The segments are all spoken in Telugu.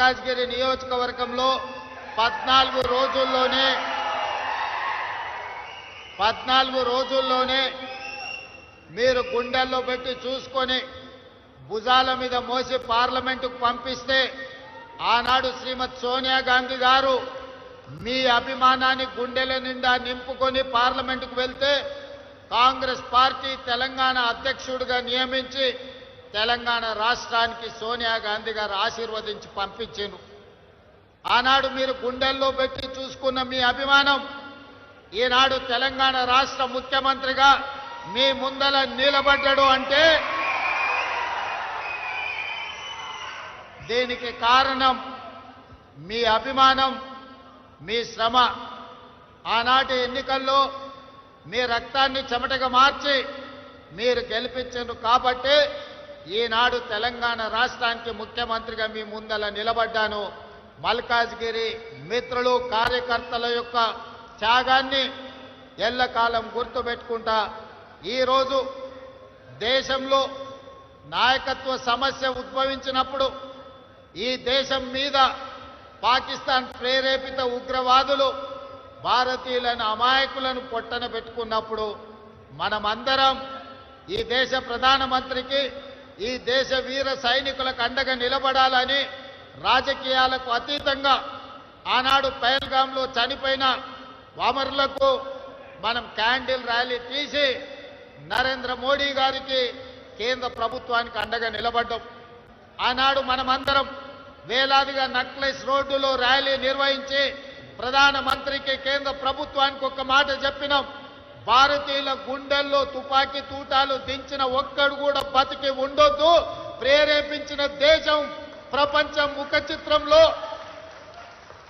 మల్కాజ్గిరి నియోజకవర్గంలో 14 రోజుల్లోనే మీరు గుండెల్లో పెట్టి చూసుకొని భుజాల మీద మోసి పార్లమెంటుకు పంపిస్తే ఆనాడు శ్రీమతి సోనియా గాంధీ గారు మీ అభిమానాన్ని గుండెల నిండా నింపుకొని పార్లమెంటుకు వెళ్తే కాంగ్రెస్ పార్టీ తెలంగాణ అధ్యక్షుడిగా నియమించి తెలంగాణ రాష్ట్రానికి సోనియా గాంధీ గారు ఆశీర్వదించి పంపించారు. ఆనాడు మీరు గుండెల్లో పెట్టి చూసుకున్న మీ అభిమానం ఈనాడు తెలంగాణ రాష్ట్ర ముఖ్యమంత్రిగా మీ ముందల నిలబడ్డాడు అంటే దీనికి కారణం మీ అభిమానం, మీ శ్రమ. ఆనాటి ఎన్నికల్లో మీ రక్తాన్ని చెమటగా మార్చి మీరు గెలిపించారు కాబట్టి ఈనాడు తెలంగాణ రాష్ట్రానికి ముఖ్యమంత్రిగా మీ ముందల నిలబడ్డాను. మల్కాజ్గిరి మిత్రులు కార్యకర్తల యొక్క త్యాగాన్ని ఎల్లకాలం గుర్తుపెట్టుకుంటా ఈరోజు దేశంలో నాయకత్వ సమస్య ఉద్భవించినప్పుడు ఈ దేశం మీద పాకిస్తాన్ ప్రేరేపిత ఉగ్రవాదులు భారతీయులను అమాయకులను పొట్టన పెట్టుకున్నప్పుడు మనమందరం ఈ దేశ ప్రధానమంత్రికి ఈ దేశ వీర సైనికులకు అండగా నిలబడాలని రాజకీయాలకు అతీతంగా ఆనాడు పహల్గాంలో చనిపోయిన వామరులకు మనం క్యాండిల్ ర్యాలీ తీసి నరేంద్ర మోడీ గారికి కేంద్ర ప్రభుత్వానికి అండగా నిలబడ్డాం. ఆనాడు మనమందరం వేలాదిగా నక్లెస్ రోడ్డులో ర్యాలీ నిర్వహించి ప్రధానమంత్రికి కేంద్ర ప్రభుత్వానికి ఒక మాట చెప్పినాం. భారతీయుల గుండెల్లో తుపాకీ తూటాలు దించిన ఒక్కడు కూడా బతికి ఉండొద్దు. ప్రేరేపించిన దేశం ప్రపంచం ముఖ చిత్రంలో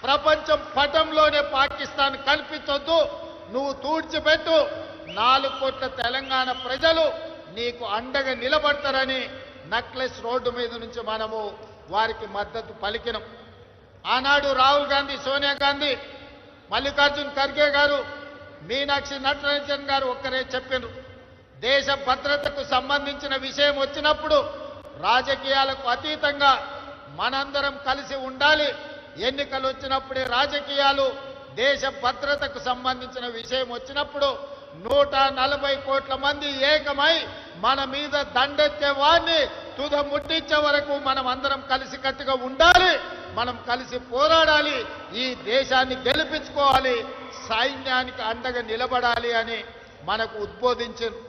ప్రపంచం పటంలోనే పాకిస్తాన్ కల్పించొద్దు. నువ్వు తూడ్చిపెట్టు. 4 కోట్ల తెలంగాణ ప్రజలు నీకు అండగా నిలబడతారని నక్లెస్ రోడ్డు మీద నుంచి మనము వారికి మద్దతు పలికినాం. ఆనాడు రాహుల్ గాంధీ, సోనియా గాంధీ, మల్లికార్జున్ ఖర్గే గారు, మీనాక్షి నటరాజన్ గారు ఒక్కరే చెప్పారు. దేశ భద్రతకు సంబంధించిన విషయం వచ్చినప్పుడు రాజకీయాలకు అతీతంగా మనందరం కలిసి ఉండాలి. ఎన్నికలు వచ్చినప్పుడే రాజకీయాలు, దేశ భద్రతకు సంబంధించిన విషయం వచ్చినప్పుడు 140 కోట్ల మంది ఏకమై మన మీద దండెత్తే వారిని తుద ముట్టించే వరకు మనం అందరం కలిసికట్టుగా ఉండాలి. మనం కలిసి పోరాడాలి. ఈ దేశాన్ని గెలిపించుకోవాలి. సైన్యానికి అండగా నిలబడాలి అని మనకు ఉద్బోధించారు.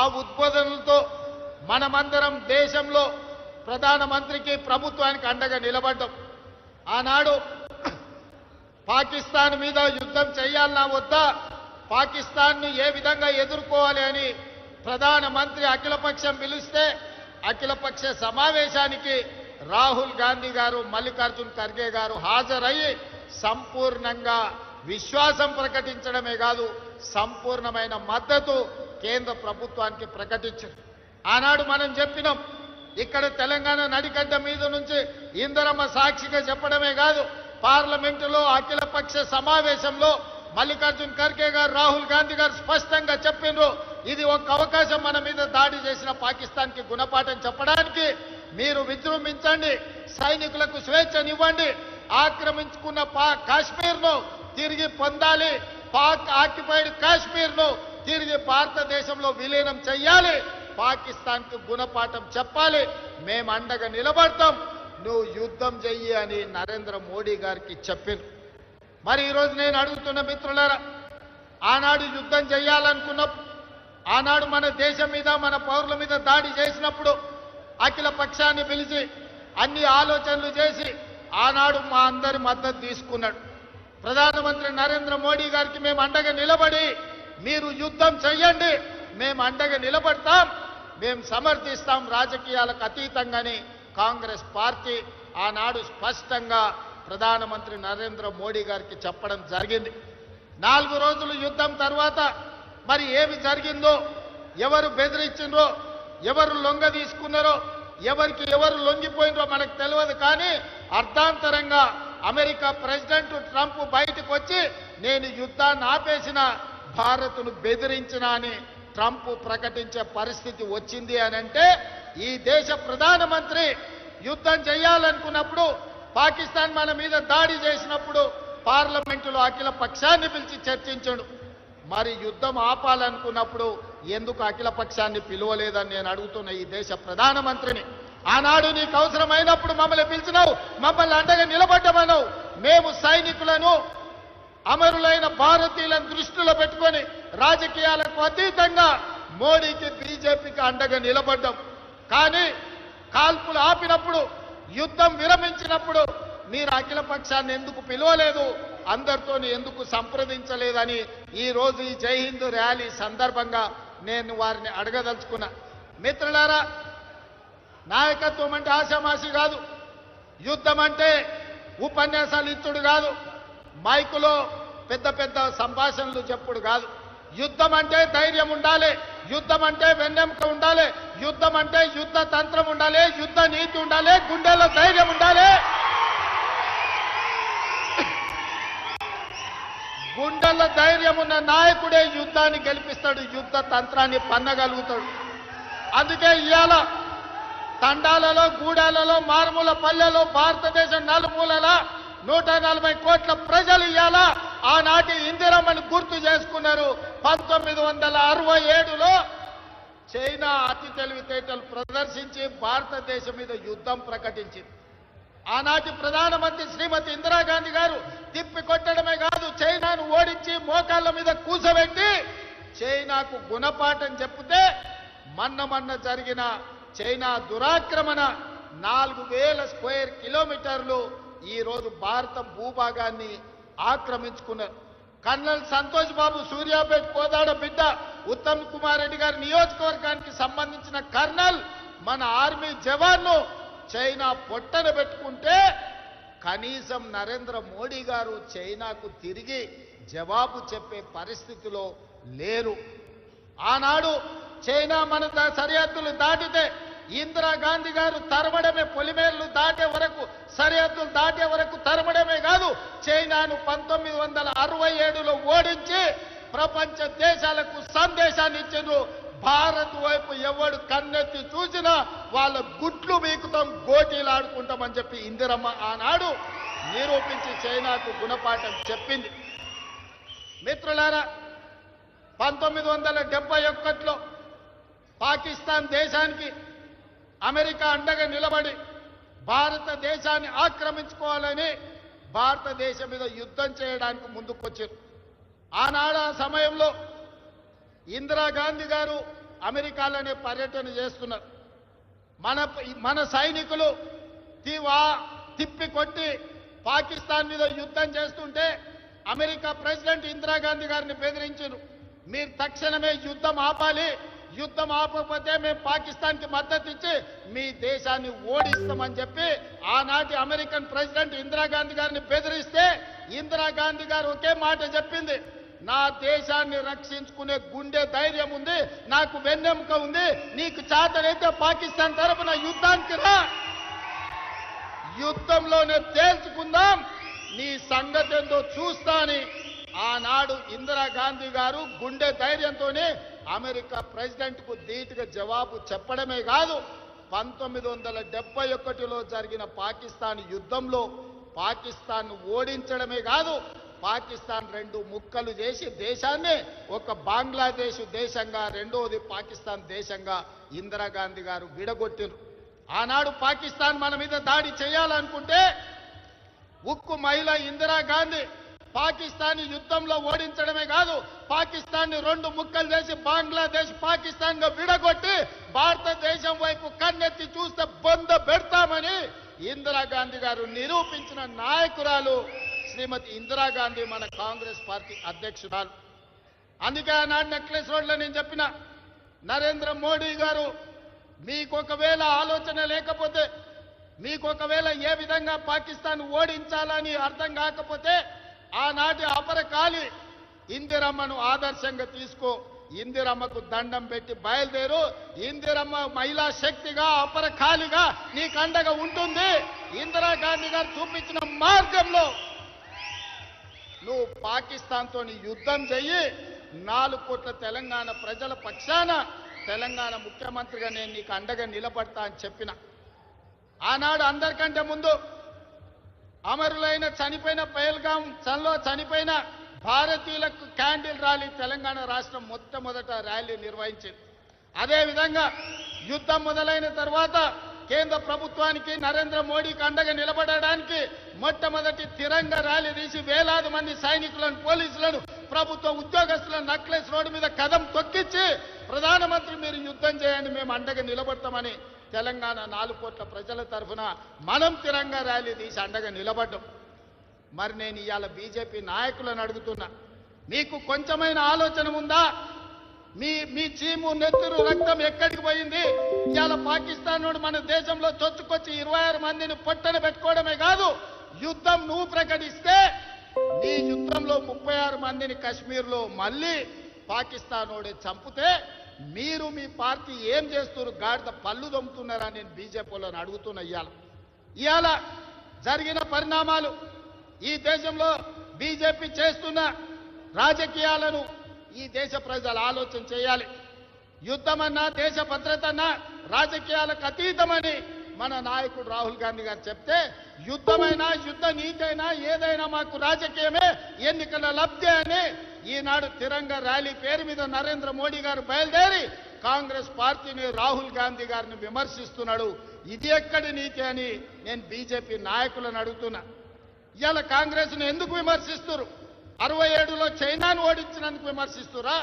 ఆ ఉద్బోధనలతో మనమందరం దేశంలో ప్రధానమంత్రికి, ప్రభుత్వానికి అండగా నిలబడ్డాం. ఆనాడు పాకిస్తాన్ మీద యుద్ధం చేయాలన్నా వద్దా, పాకిస్తాన్ను ఏ విధంగా ఎదుర్కోవాలి అని ప్రధానమంత్రి అఖిలపక్షం పిలిస్తే అఖిలపక్ష సమావేశానికి రాహుల్ గాంధీ గారు, మల్లికార్జున్ ఖర్గే గారు హాజరయ్యి సంపూర్ణంగా విశ్వాసం ప్రకటించడమే కాదు సంపూర్ణమైన మద్దతు కేంద్ర ప్రభుత్వానికి ప్రకటించారు. ఆనాడు మనం చెప్పినాం, ఇక్కడ తెలంగాణ నడిగడ్డ మీద నుంచి ఇందిరమ్మ సాక్షిగా చెప్పడమే కాదు పార్లమెంటులో అఖిలపక్ష సమావేశంలో మల్లికార్జున్ ఖర్గే గారు, రాహుల్ గాంధీ గారు స్పష్టంగా చెప్పిండ్రు. ఇది ఒక అవకాశం మన మీద దాడి చేసిన పాకిస్తాన్కి గుణపాఠం చెప్పడానికి. మీరు విజృంభించండి, సైనికులకు స్వేచ్ఛనివ్వండి, ఆక్రమించుకున్న కాశ్మీర్ను తిరిగి పొందాలి, పాక్ ఆక్యుపైడ్ కాశ్మీర్ను తిరిగి భారతదేశంలో విలీనం చెయ్యాలి, పాకిస్తాన్కు గుణపాఠం చెప్పాలి, మేము అండగా నిలబడతాం, నువ్వు యుద్ధం చెయ్యి అని నరేంద్ర మోడీ గారికి చెప్పింది. మరి ఈరోజు నేను అడుగుతున్న మిత్రులారా, ఆనాడు యుద్ధం చేయాలనుకున్నప్పుడు, ఆనాడు మన దేశం మీద, మన పౌరుల మీద దాడి చేసినప్పుడు అఖిల పక్షాన్ని పిలిచి అన్ని ఆలోచనలు చేసి ఆనాడు మా అందరి మద్దతు తీసుకున్నాడు. ప్రధానమంత్రి నరేంద్ర మోడీ గారికి మేము అండగా నిలబడి, మీరు యుద్ధం చెయ్యండి, మేము అండగా నిలబడతాం, మేము సమర్థిస్తాం రాజకీయాలకు అతీతంగానే కాంగ్రెస్ పార్టీ ఆనాడు స్పష్టంగా ప్రధానమంత్రి నరేంద్ర మోడీ గారికి చెప్పడం జరిగింది. 4 రోజులు యుద్ధం తర్వాత మరి ఏమి జరిగిందో, ఎవరు బెదిరించిండ్రో, ఎవరు లొంగ తీసుకున్నారో, ఎవరికి ఎవరు లొంగిపోయినరో మనకు తెలియదు. కానీ అర్ధాంతరంగా అమెరికా ప్రెసిడెంట్ ట్రంప్ బయటకు వచ్చి నేను యుద్ధాన్ని ఆపేసిన, భారత్ను బెదిరించిన అని ట్రంప్ ప్రకటించే పరిస్థితి వచ్చింది అని అంటే ఈ దేశ ప్రధానమంత్రి యుద్ధం చేయాలనుకున్నప్పుడు పాకిస్తాన్ మన మీద దాడి చేసినప్పుడు పార్లమెంటులో అఖిల పక్షాన్ని పిలిచి చర్చించాడు. మరి యుద్ధం ఆపాలనుకున్నప్పుడు ఎందుకు అఖిల పక్షాన్ని పిలువలేదని నేను అడుగుతున్న ఈ దేశ ప్రధానమంత్రిని. ఆనాడు నీకు అవసరమైనప్పుడు మమ్మల్ని పిలిచినావు, మమ్మల్ని అండగా నిలబడ్డమన్నావు. మేము సైనికులను అమరులైన భారతీయులను దృష్టిలో పెట్టుకొని రాజకీయాలకు అతీతంగా మోడీకి బీజేపీకి అండగా నిలబడ్డాం. కానీ కాల్పులు ఆపినప్పుడు యుద్ధం విరమించినప్పుడు మీరు అఖిల పక్షాన్ని ఎందుకు పిలవలేదు, అందరితో ఎందుకు సంప్రదించలేదని ఈ రోజు ఈ జై హిందూ ర్యాలీ సందర్భంగా నేను వారిని అడగదలుచుకున్నా. మిత్రులారా, నాయకత్వం అంటే ఆశామాషి కాదు, యుద్ధం అంటే ఉపన్యాసాలు ఇచ్చుడు కాదు, మైకులో పెద్ద పెద్ద సంభాషణలు చెప్పుడు కాదు. యుద్ధం అంటే ధైర్యం ఉండాలి, యుద్ధం అంటే వెన్నెముక ఉండాలి, యుద్ధం అంటే యుద్ధ తంత్రం ఉండాలి, యుద్ధ నీతి ఉండాలి, గుండెల్లో ధైర్యం ఉండాలి. గుండెల్లో ధైర్యం ఉన్న నాయకుడే యుద్ధాన్ని గెలిపిస్తాడు, యుద్ధ తంత్రాన్ని పన్నగలుగుతాడు. అందుకే ఇవాళ తండాలలో, గూడాలలో, మారుమూల పల్లెలో, భారతదేశం నలుమూలల 140 కోట్ల ప్రజలు ఇవాళ ఆనాటి ఇందిరమ్మని గుర్తు చేసుకున్నారు. 1967లో చైనా అతి తెలివితేటలు ప్రదర్శించి భారతదేశం మీద యుద్ధం ప్రకటించింది. ఆనాటి ప్రధానమంత్రి శ్రీమతి ఇందిరాగాంధీ గారు తిప్పి కొట్టడమే కాదు, చైనాను ఓడించి మోకాళ్ళ మీద కూసబెట్టి చైనాకు గుణపాఠం చెప్తే మన్న జరిగిన చైనా దురాక్రమణ 4000 స్క్వేర్ కిలోమీటర్లు ఈ రోజు భారత భూభాగాన్ని ఆక్రమించుకున్నారు. కర్నల్ సంతోష్ బాబు సూర్యాపేట కోదాడ బిడ్డ, ఉత్తమ్ కుమార్ రెడ్డి గారి నియోజకవర్గానికి సంబంధించిన కర్నల్ మన ఆర్మీ జవాన్ను చైనా పొట్టన పెట్టుకుంటే కనీసం నరేంద్ర మోడీ గారు చైనాకు తిరిగి జవాబు చెప్పే పరిస్థితిలో లేరు. ఆనాడు చైనా మన సరిహద్దులు దాటితే ఇందిరాగాంధీ గారు తరమడమే, పొలిమేర్లు దాటే వరకు, సరిహద్దులు దాటే వరకు తరమడమే కాదు, చైనాను 1967లో ఓడించి ప్రపంచ దేశాలకు సందేశాన్ని ఇచ్చిండ్రు. భారత్ వైపు ఎవడు కన్నెత్తి చూసినా వాళ్ళ గుట్లు వీకుతాం, గోటీలు ఆడుకుంటామని చెప్పి ఇందిరమ్మ ఆనాడు నిరూపించి చైనాకు గుణపాఠం చెప్పింది. మిత్రులారా, 1971లో పాకిస్తాన్ దేశానికి అమెరికా అండగా నిలబడి భారతదేశాన్ని ఆక్రమించుకోవాలని భారతదేశం మీద యుద్ధం చేయడానికి ముందుకొచ్చారు. ఆనాడు ఆ సమయంలో ఇందిరాగాంధీ గారు అమెరికాలోనే పర్యటన చేస్తున్నారు. మన సైనికులు తిప్పి కొట్టి పాకిస్తాన్ మీద యుద్ధం చేస్తుంటే అమెరికా ప్రెసిడెంట్ ఇందిరాగాంధీ గారిని బెదిరించారు. మీరు తక్షణమే యుద్ధం ఆపాలి, యుద్ధం ఆపకపోతే మేము పాకిస్తాన్కి మద్దతు ఇచ్చి మీ దేశాన్ని ఓడిస్తామని చెప్పి ఆనాటి అమెరికన్ ప్రెసిడెంట్ ఇందిరాగాంధీ గారిని బెదిరిస్తే ఇందిరాగాంధీ గారు ఒకే మాట చెప్పింది, నా దేశాన్ని రక్షించుకునే గుండె ధైర్యం ఉంది, నాకు వెన్నెముక ఉంది, నీకు చేతనైతే పాకిస్తాన్ తరపున యుద్ధానికి రా, యుద్ధంలోనే తేల్చుకుందాం, నీ సంగతి ఏందో చూస్తా అని ఆనాడు ఇందిరాగాంధీ గారు గుండె ధైర్యంతోనే అమెరికా ప్రెసిడెంట్ కు ధీటుగా జవాబు చెప్పడమే కాదు, 1971లో జరిగిన పాకిస్తాన్ యుద్ధంలో పాకిస్తాన్ ఓడించడమే కాదు, పాకిస్తాన్ 2 ముక్కలు చేసి దేశాన్ని ఒక బంగ్లాదేశ్ దేశంగా, రెండోది పాకిస్తాన్ దేశంగా ఇందిరాగాంధీ గారు విడగొట్టారు. ఆనాడు పాకిస్తాన్ మన మీద దాడి చేయాలనుకుంటే ఉక్కు మహిళ ఇందిరాగాంధీ పాకిస్తాన్ యుద్ధంలో ఓడించడమే కాదు, పాకిస్తాన్ 2 ముక్కలు చేసి బంగ్లాదేశ్ పాకిస్తాన్ గా విడగొట్టి భారతదేశం వైపు కన్నెత్తి చూస్తే బొంద పెడతామని ఇందిరాగాంధీ గారు నిరూపించిన నాయకురాలు శ్రీమతి ఇందిరాగాంధీ, మన కాంగ్రెస్ పార్టీ అధ్యక్షురాలు. అందుకే ఆనాడు నెక్లెస్ రోడ్లో నేను చెప్పిన, నరేంద్ర మోడీ గారు మీకు ఒకవేళ ఆలోచన లేకపోతే, మీకు ఒకవేళ ఏ విధంగా పాకిస్తాన్ ఓడించాలని అర్థం కాకపోతే ఆనాటి అపరకాలి ఇందిరమ్మను ఆదర్శంగా తీసుకో, ఇందిరమ్మకు దండం పెట్టి బయలుదేరు, ఇందిరమ్మ మహిళా శక్తిగా అపరకాలిగా నీకు అండగా ఉంటుంది. ఇందిరాగాంధీ గారు చూపించిన మార్గంలో నువ్వు పాకిస్తాన్తో యుద్ధం చెయ్యి, 4 కోట్ల తెలంగాణ ప్రజల పక్షాన తెలంగాణ ముఖ్యమంత్రిగా నేను నీకు అండగా నిలబడతా అని చెప్పిన. ఆనాడు అందరికంటే ముందు అమరులైన చనిపోయిన పహల్గాం చల్లో చనిపోయిన భారతీయులకు క్యాండిల్ ర్యాలీ తెలంగాణ రాష్ట్రం మొట్టమొదట ర్యాలీ నిర్వహించింది. అదేవిధంగా యుద్ధం మొదలైన తర్వాత కేంద్ర ప్రభుత్వానికి నరేంద్ర మోడీకి అండగా నిలబడడానికి మొట్టమొదటి తిరంగ ర్యాలీ తీసి వేలాది మంది సైనికులను, పోలీసులను, ప్రభుత్వ ఉద్యోగస్తులను నక్లెస్ రోడ్డు మీద కదం తొక్కించి ప్రధానమంత్రి మీరు యుద్ధం చేయండి, మేము అండగా నిలబడతామని తెలంగాణ 4 కోట్ల ప్రజల తరఫున మనం తిరంగ ర్యాలీ తీసి అండగా నిలబడ్డాం. మరి నేను ఇవాళ బీజేపీ నాయకులను అడుగుతున్నా, మీకు కొంచెమైన ఆలోచన ఉందా? మీ చీము నెత్తురు రక్తం ఎక్కడికి పోయింది? ఇవాళ పాకిస్తాన్ నుండి మన దేశంలో చొచ్చుకొచ్చి 26 మందిని పొట్టన పెట్టుకోవడమే కాదు, యుద్ధం నువ్వు ప్రకటిస్తే నీ యుద్ధంలో 36 మందిని కశ్మీర్లో మళ్ళీ పాకిస్తాన్ వాడే చంపితే మీరు మీ పార్టీ ఏం చేస్తున్నారు? గాడిద పళ్ళు దొమ్ముతున్నారా? నేను బీజేపీలను అడుగుతున్నా. ఇవాళ జరిగిన పరిణామాలు, ఈ దేశంలో బీజేపీ చేస్తున్న రాజకీయాలను ఈ దేశ ప్రజలు ఆలోచన చేయాలి. యుద్ధమన్నా, దేశ భద్రతన్నా రాజకీయాలకు అతీతమని మన నాయకుడు రాహుల్ గాంధీ గారు చెప్తే, యుద్ధమైనా, యుద్ధ నీతైనా ఏదైనా మాకు రాజకీయమే, ఎన్నికల లబ్ధి అని ఈనాడు తిరంగ ర్యాలీ పేరు మీద నరేంద్ర మోడీ గారు బయలుదేరి కాంగ్రెస్ పార్టీని, రాహుల్ గాంధీ గారిని విమర్శిస్తున్నాడు. ఇది ఎక్కడి నీతి అని నేను బీజేపీ నాయకులను అడుగుతున్నా. ఇవాళ కాంగ్రెస్ను ఎందుకు విమర్శిస్తున్నారు? 67లో చైనాను ఓడించినందుకు విమర్శిస్తురా?